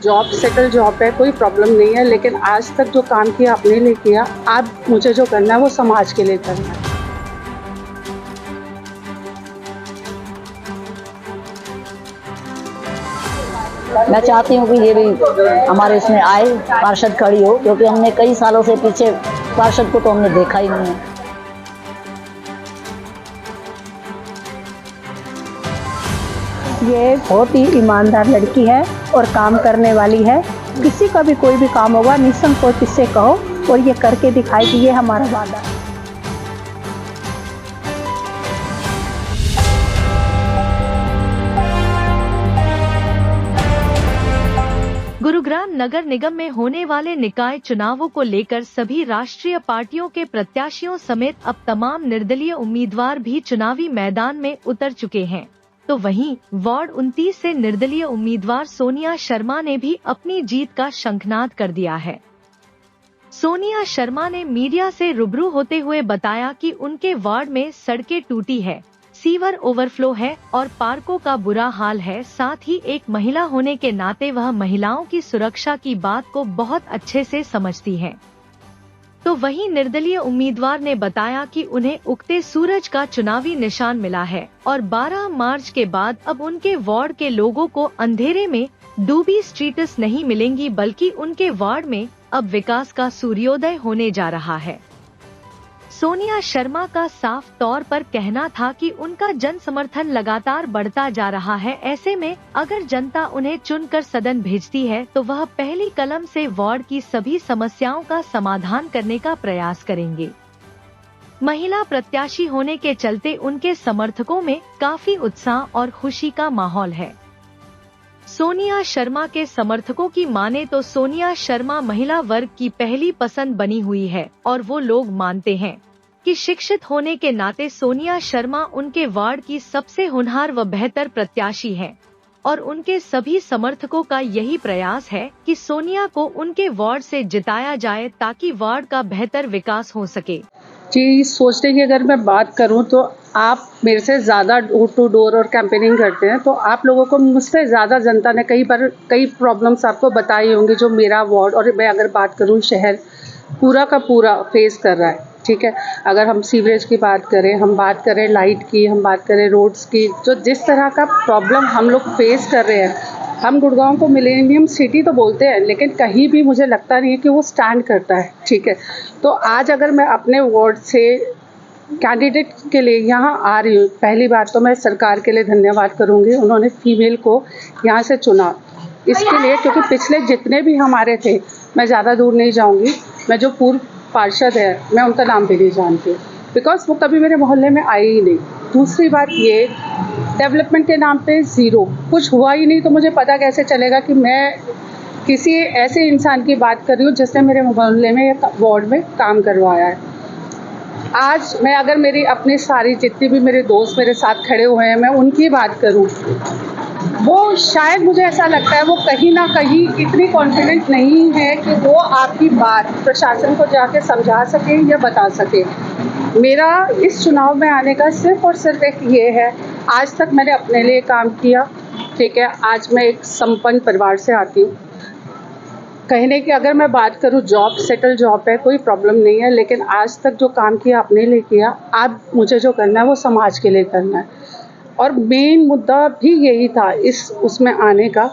Job settle job है, कोई problem नहीं है, लेकिन आज तक जो काम किया अपने लिए किया, अब मुझे जो करना है वो समाज के लिए करना है। मैं चाहती हूँ कि ये भी हमारे इसमें आए, पार्षद खड़ी हो, क्योंकि हमने कई सालों से पीछे पार्षद को तो हमने देखा ही नहीं है। ये बहुत ही ईमानदार लड़की है और काम करने वाली है। किसी का भी कोई भी काम होगा निसंकोच इससे कहो और ये करके दिखाएगी, ये हमारा वादा है। गुरुग्राम नगर निगम में होने वाले निकाय चुनावों को लेकर सभी राष्ट्रीय पार्टियों के प्रत्याशियों समेत अब तमाम निर्दलीय उम्मीदवार भी चुनावी मैदान में उतर चुके हैं। तो वहीं वार्ड 29 से निर्दलीय उम्मीदवार सोनिया शर्मा ने भी अपनी जीत का शंखनाद कर दिया है। सोनिया शर्मा ने मीडिया से रूबरू होते हुए बताया कि उनके वार्ड में सड़कें टूटी है, सीवर ओवरफ्लो है और पार्कों का बुरा हाल है। साथ ही एक महिला होने के नाते वह महिलाओं की सुरक्षा की बात को बहुत अच्छे से समझती हैं। तो वहीं निर्दलीय उम्मीदवार ने बताया कि उन्हें उगते सूरज का चुनावी निशान मिला है और 12 मार्च के बाद अब उनके वार्ड के लोगों को अंधेरे में डूबी स्ट्रीट्स नहीं मिलेंगी, बल्कि उनके वार्ड में अब विकास का सूर्योदय होने जा रहा है। सोनिया शर्मा का साफ तौर पर कहना था कि उनका जन समर्थन लगातार बढ़ता जा रहा है। ऐसे में अगर जनता उन्हें चुनकर सदन भेजती है तो वह पहली कलम से वार्ड की सभी समस्याओं का समाधान करने का प्रयास करेंगे। महिला प्रत्याशी होने के चलते उनके समर्थकों में काफी उत्साह और खुशी का माहौल है। सोनिया शर्मा के समर्थकों की माने तो सोनिया शर्मा महिला वर्ग की पहली पसंद बनी हुई है और वो लोग मानते हैं कि शिक्षित होने के नाते सोनिया शर्मा उनके वार्ड की सबसे होनहार व बेहतर प्रत्याशी हैं और उनके सभी समर्थकों का यही प्रयास है कि सोनिया को उनके वार्ड से जिताया जाए ताकि वार्ड का बेहतर विकास हो सके। जी, सोचने की अगर मैं बात करूं तो आप मेरे से ज़्यादा डोर टू डोर और कैंपेनिंग करते हैं, तो आप लोगों को मुझसे ज़्यादा जनता ने कई प्रॉब्लम्स आपको बताई होंगी जो मेरा वार्ड और मैं अगर बात करूं शहर पूरा का पूरा फेस कर रहा है। ठीक है, अगर हम सीवरेज की बात करें, हम बात करें लाइट की, हम बात करें रोड्स की, जो जिस तरह का प्रॉब्लम हम लोग फेस कर रहे हैं, हम गुड़गांव को मिलेनियम सिटी तो बोलते हैं, लेकिन कहीं भी मुझे लगता नहीं है कि वो स्टैंड करता है। ठीक है, तो आज अगर मैं अपने वार्ड से कैंडिडेट के लिए यहाँ आ रही हूँ, पहली बात तो मैं सरकार के लिए धन्यवाद करूँगी, उन्होंने फीमेल को यहाँ से चुना इसके लिए, क्योंकि पिछले जितने भी हमारे थे, मैं ज़्यादा दूर नहीं जाऊँगी, मैं जो पूर्व पार्षद है मैं उनका नाम भी नहीं जानती, बिकॉज वो कभी मेरे मोहल्ले में आई ही नहीं। दूसरी बात ये, डेवलपमेंट के नाम पे ज़ीरो, कुछ हुआ ही नहीं, तो मुझे पता कैसे चलेगा कि मैं किसी ऐसे इंसान की बात कर रही हूँ जिसने मेरे मोहल्ले में या वार्ड में काम करवाया है। आज मैं अगर मेरी अपनी सारी जितनी भी मेरे दोस्त मेरे साथ खड़े हुए हैं, मैं उनकी बात करूँ, वो शायद मुझे ऐसा लगता है वो कहीं ना कहीं इतनी कॉन्फिडेंट नहीं है कि वो आपकी बात प्रशासन को जाके समझा सके या बता सके। मेरा इस चुनाव में आने का सिर्फ और सिर्फ एक ये है, आज तक मैंने अपने लिए काम किया। ठीक है, आज मैं एक संपन्न परिवार से आती हूँ। कहने की अगर मैं बात करूँ जॉब सेटल जॉब है, कोई प्रॉब्लम नहीं है, लेकिन आज तक जो काम किया अपने लिए किया, अब मुझे जो करना है वो समाज के लिए करना है। और मेन मुद्दा भी यही था उसमें आने का।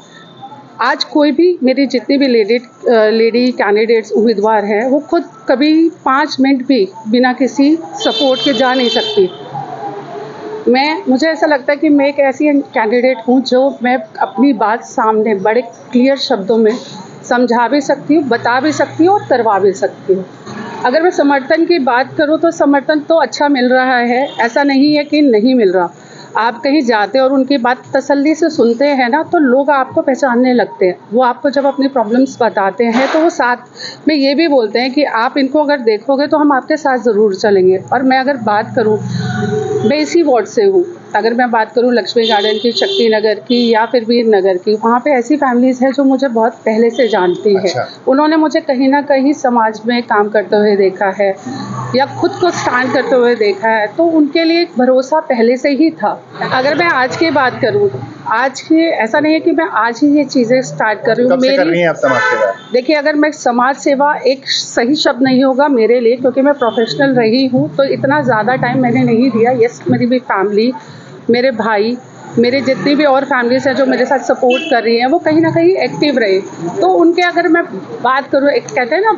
आज कोई भी मेरी जितनी भी लेडी कैंडिडेट्स उम्मीदवार हैं, वो खुद कभी 5 मिनट भी बिना किसी सपोर्ट के जा नहीं सकती। मुझे ऐसा लगता है कि मैं एक ऐसी कैंडिडेट हूँ जो मैं अपनी बात सामने बड़े क्लियर शब्दों में समझा भी सकती हूँ, बता भी सकती हूँ और करवा भी सकती हूँ। अगर मैं समर्थन की बात करूँ तो समर्थन तो अच्छा मिल रहा है, ऐसा नहीं है कि नहीं मिल रहा। आप कहीं जाते और उनकी बात तसल्ली से सुनते हैं ना, तो लोग आपको पहचानने लगते हैं। वो आपको जब अपनी प्रॉब्लम्स बताते हैं तो वो साथ में ये भी बोलते हैं कि आप इनको अगर देखोगे तो हम आपके साथ ज़रूर चलेंगे। और मैं अगर बात करूँ, मैं इसी वार्ड से हूँ, अगर मैं बात करूं लक्ष्मी गार्डन की, शक्ति नगर की या फिर वीर नगर की, वहाँ पे ऐसी फैमिलीज़ हैं जो मुझे बहुत पहले से जानती है। अच्छा। उन्होंने मुझे कहीं ना कहीं समाज में काम करते हुए देखा है या खुद को स्टैंड करते हुए देखा है, तो उनके लिए एक भरोसा पहले से ही था। अगर मैं आज की बात करूँ, आज की ऐसा नहीं है कि मैं आज ही ये चीज़ें स्टार्ट कर रही हूँ। कब से कर रही हैं आप समाज सेवा? देखिए, अगर मैं समाज सेवा एक सही शब्द नहीं होगा मेरे लिए, क्योंकि मैं प्रोफेशनल रही हूँ, तो इतना ज़्यादा टाइम मैंने नहीं दिया। यस, मेरी भी फैमिली, मेरे भाई, मेरे जितनी भी और फैमिलीज़ हैं जो मेरे साथ सपोर्ट कर रही हैं, वो कहीं ना कहीं एक्टिव रहे। तो उनके अगर मैं बात करूँ, एक कहते हैं ना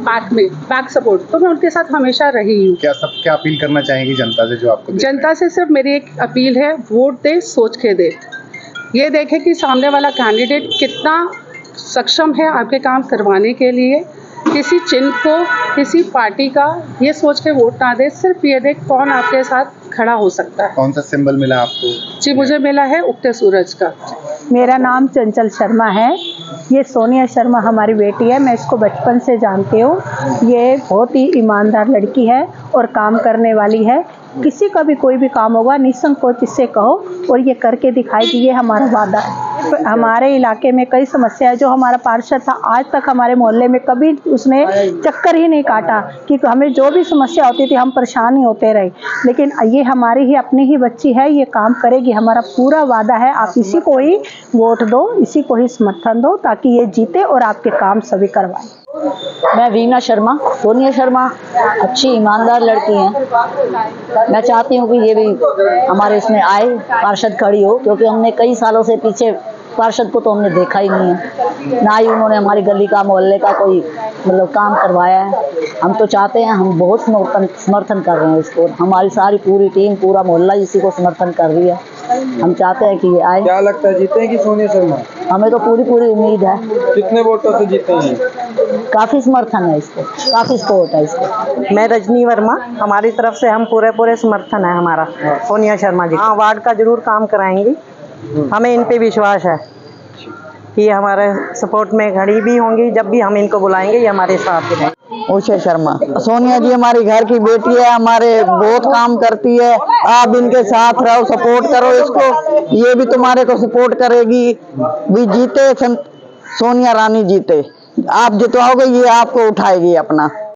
बैक सपोर्ट, तो मैं उनके साथ हमेशा रही हूँ। क्या अपील करना चाहेंगी जनता से जो आपको देख रहे हैं? जनता से सिर्फ मेरी एक अपील है, वोट दे, सोच के दे। ये देखें कि सामने वाला कैंडिडेट कितना सक्षम है आपके काम करवाने के लिए। किसी चिन्ह को, किसी पार्टी का ये सोच के वोट ना दे, सिर्फ ये देख कौन आपके साथ खड़ा हो सकता है। कौन सा सिंबल मिला आपको? जी, मुझे मिला है उगते सूरज का। मेरा नाम चंचल शर्मा है। ये सोनिया शर्मा हमारी बेटी है, मैं इसको बचपन से जानती हूँ। ये बहुत ही ईमानदार लड़की है और काम करने वाली है। किसी का भी कोई भी काम होगा निसंकोच इससे कहो और ये करके दिखाएगी, ये हमारा वादा है। हमारे इलाके में कई समस्या है। जो हमारा पार्षद था, आज तक हमारे मोहल्ले में कभी उसने चक्कर ही नहीं काटा कि हमें जो भी समस्या होती थी हम परेशान ही होते रहे। लेकिन ये हमारी ही अपनी ही बच्ची है, ये काम करेगी, हमारा पूरा वादा है। आप इसी को ही वोट दो, इसी को ही समर्थन दो ताकि ये जीते और आपके काम सभी करवाए। मैं वीना शर्मा। सोनिया शर्मा अच्छी ईमानदार लड़की हैं। मैं चाहती हूँ कि ये भी हमारे इसमें आए, पार्षद खड़ी हो, क्योंकि हमने कई सालों से पीछे पार्षद को तो हमने देखा ही नहीं है, ना ही उन्होंने हमारी गली का, मोहल्ले का कोई मतलब काम करवाया है। हम तो चाहते हैं, हम बहुत समर्थन कर रहे हैं इसको। हमारी सारी पूरी टीम, पूरा मोहल्ला इसी को समर्थन कर रही है। हम चाहते हैं कि ये आए। क्या लगता है जीतेंगी सोनिया शर्मा? हमें तो पूरी उम्मीद है। कितने वोटों से जीतेंगी? काफी समर्थन है इसको, काफी सपोर्ट है इसको। मैं रजनी वर्मा, हमारी तरफ से हम पूरे समर्थन है हमारा सोनिया शर्मा जी। हाँ, वार्ड का जरूर काम कराएंगी, हमें इन पे विश्वास है कि हमारे सपोर्ट में खड़ी भी होंगी। जब भी हम इनको बुलाएंगे ये हमारे साथ रहेंगे। उषा शर्मा। सोनिया जी हमारी घर की बेटी है, हमारे बहुत काम करती है। आप इनके साथ रहो, सपोर्ट करो इसको, ये भी तुम्हारे को सपोर्ट करेगी। भी जीते सोनिया रानी जीते, आप जितवाओगे ये आपको उठाएगी अपना।